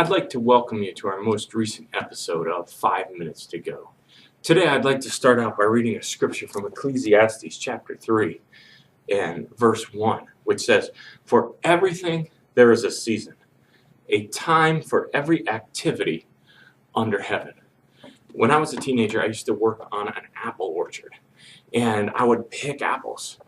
I'd like to welcome you to our most recent episode of 5 Minutes to Go. Today I'd like to start out by reading a scripture from Ecclesiastes chapter 3 and verse 1, which says, "For everything there is a season, a time for every activity under heaven." When I was a teenager, I used to work on an apple orchard, and I would pick apples.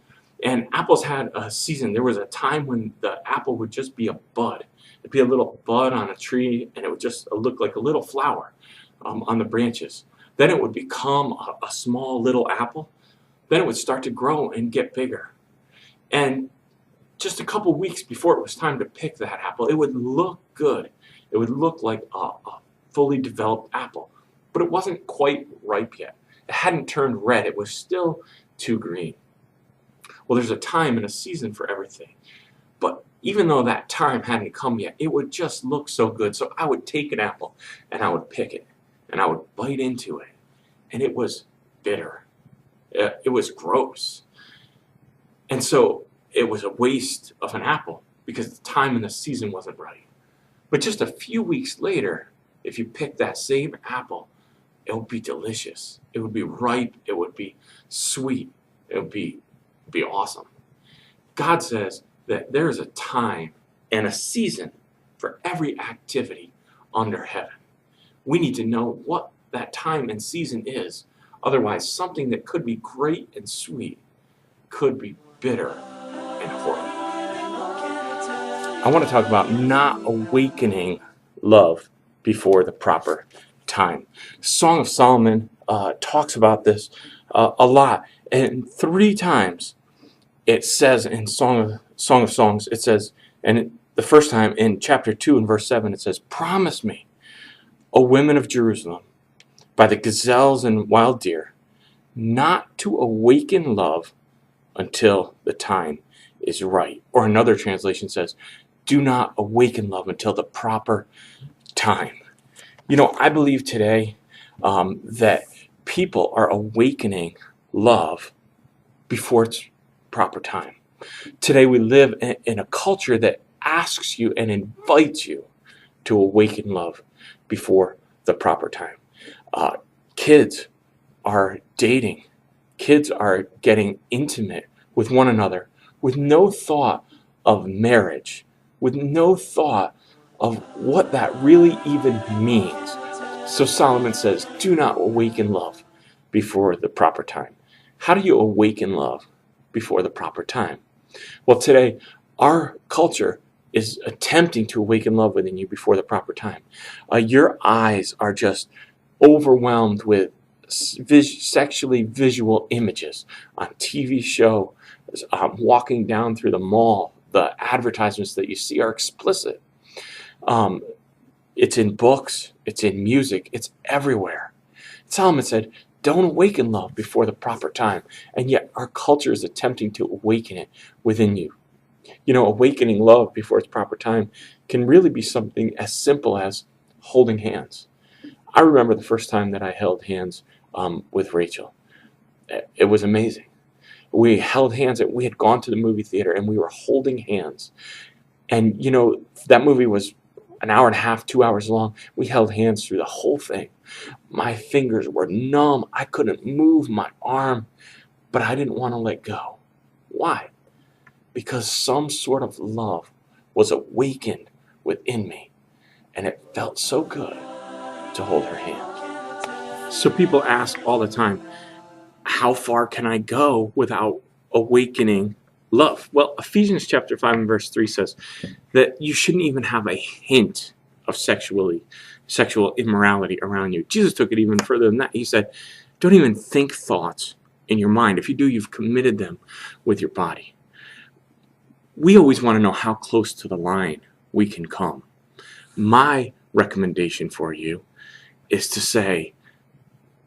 And apples had a season. There was a time when the apple would just be a bud. It'd be a little bud on a tree, and it would just look like a little flower on the branches. Then it would become a small little apple. Then it would start to grow and get bigger. And just a couple weeks before it was time to pick that apple, it would look good. It would look like a fully developed apple. But it wasn't quite ripe yet. It hadn't turned red. It was still too green. Well, there's a time and a season for everything. But even though that time hadn't come yet, it would just look so good. So I would take an apple and I would pick it and I would bite into it. And it was bitter. It was gross. And so it was a waste of an apple because the time and the season wasn't right. But just a few weeks later, if you pick that same apple, it would be delicious. It would be ripe. It would be sweet. It would be awesome. God says that there is a time and a season for every activity under heaven. We need to know what that time and season is. Otherwise, something that could be great and sweet could be bitter and horrible. I want to talk about not awakening love before the proper time. Song of Solomon talks about this a lot. And 3 times it says in Song of Songs, it says, and the first time in chapter 2 and verse 7, it says, "Promise me, O women of Jerusalem, by the gazelles and wild deer, not to awaken love until the time is right." Or another translation says, "Do not awaken love until the proper time." You know, I believe today that people are awakening love before it's proper time. Today we live in a culture that asks you and invites you to awaken love before the proper time. Kids are dating. Kids are getting intimate with one another with no thought of marriage, with no thought of what that really even means. So Solomon says, do not awaken love before the proper time. How do you awaken love before the proper time? Well, today, our culture is attempting to awaken love within you before the proper time. Your eyes are just overwhelmed with sexually visual images on TV shows, walking down through the mall. The advertisements that you see are explicit. It's in books, it's in music, it's everywhere. Solomon said, don't awaken love before the proper time. And yet our culture is attempting to awaken it within you. You know, awakening love before its proper time can really be something as simple as holding hands. I remember the first time that I held hands with Rachel. It was amazing. We held hands and we had gone to the movie theater and we were holding hands. And, you know, that movie was an hour and a half, 2 hours long. We held hands through the whole thing. My fingers were numb. I couldn't move my arm, but I didn't want to let go. Why? Because some sort of love was awakened within me, and it felt so good to hold her hand. So people ask all the time, how far can I go without awakening love? Well, Ephesians chapter 5 and verse 3 says that you shouldn't even have a hint of sexual immorality around you. Jesus took it even further than that. He said, don't even think thoughts in your mind. If you do, you've committed them with your body. We always want to know how close to the line we can come. My recommendation for you is to say,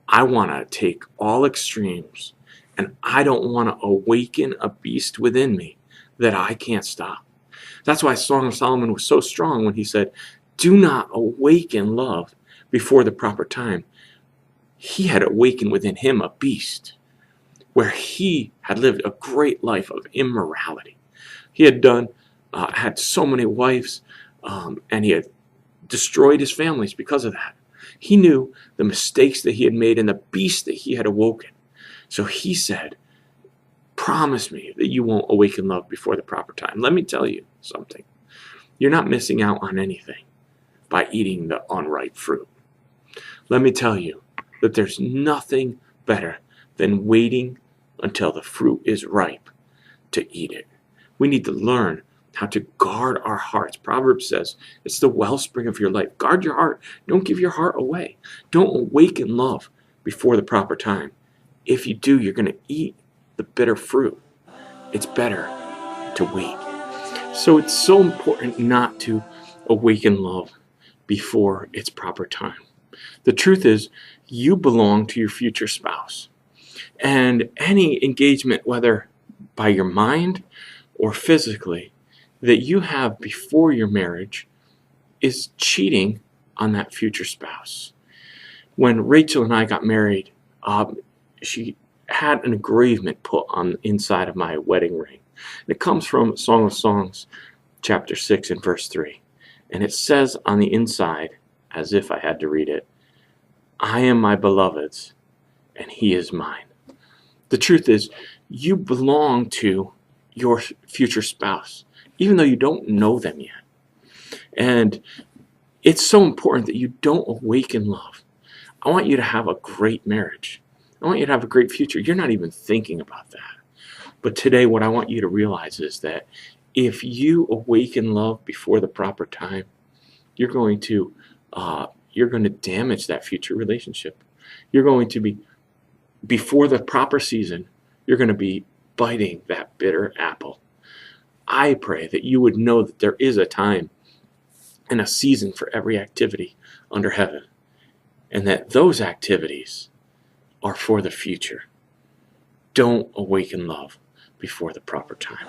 I want to take all extremes, and I don't want to awaken a beast within me that I can't stop. That's why Song of Solomon was so strong when he said, do not awaken love before the proper time. He had awakened within him a beast where he had lived a great life of immorality. He had had so many wives, and he had destroyed his families because of that. He knew the mistakes that he had made and the beast that he had awoken. So he said, promise me that you won't awaken love before the proper time. Let me tell you something. You're not missing out on anything by eating the unripe fruit. Let me tell you that there's nothing better than waiting until the fruit is ripe to eat it. We need to learn how to guard our hearts. Proverbs says it's the wellspring of your life. Guard your heart. Don't give your heart away. Don't awaken love before the proper time. If you do, you're going to eat the bitter fruit. It's better to wait. So it's so important not to awaken love before its proper time. The truth is, you belong to your future spouse. And any engagement, whether by your mind or physically, that you have before your marriage is cheating on that future spouse. When Rachel and I got married, she had an engravement put on the inside of my wedding ring. It comes from Song of Songs, chapter 6 and verse 3. And it says on the inside, as if I had to read it, I am my beloved's, and he is mine. The truth is, you belong to your future spouse, even though you don't know them yet. And it's so important that you don't awaken love. I want you to have a great marriage. I want you to have a great future. You're not even thinking about that. But today, what I want you to realize is that if you awaken love before the proper time, you're going to damage that future relationship. You're going to be, before the proper season, you're going to be biting that bitter apple. I pray that you would know that there is a time and a season for every activity under heaven, and that those activities are for the future. Don't awaken love before the proper time.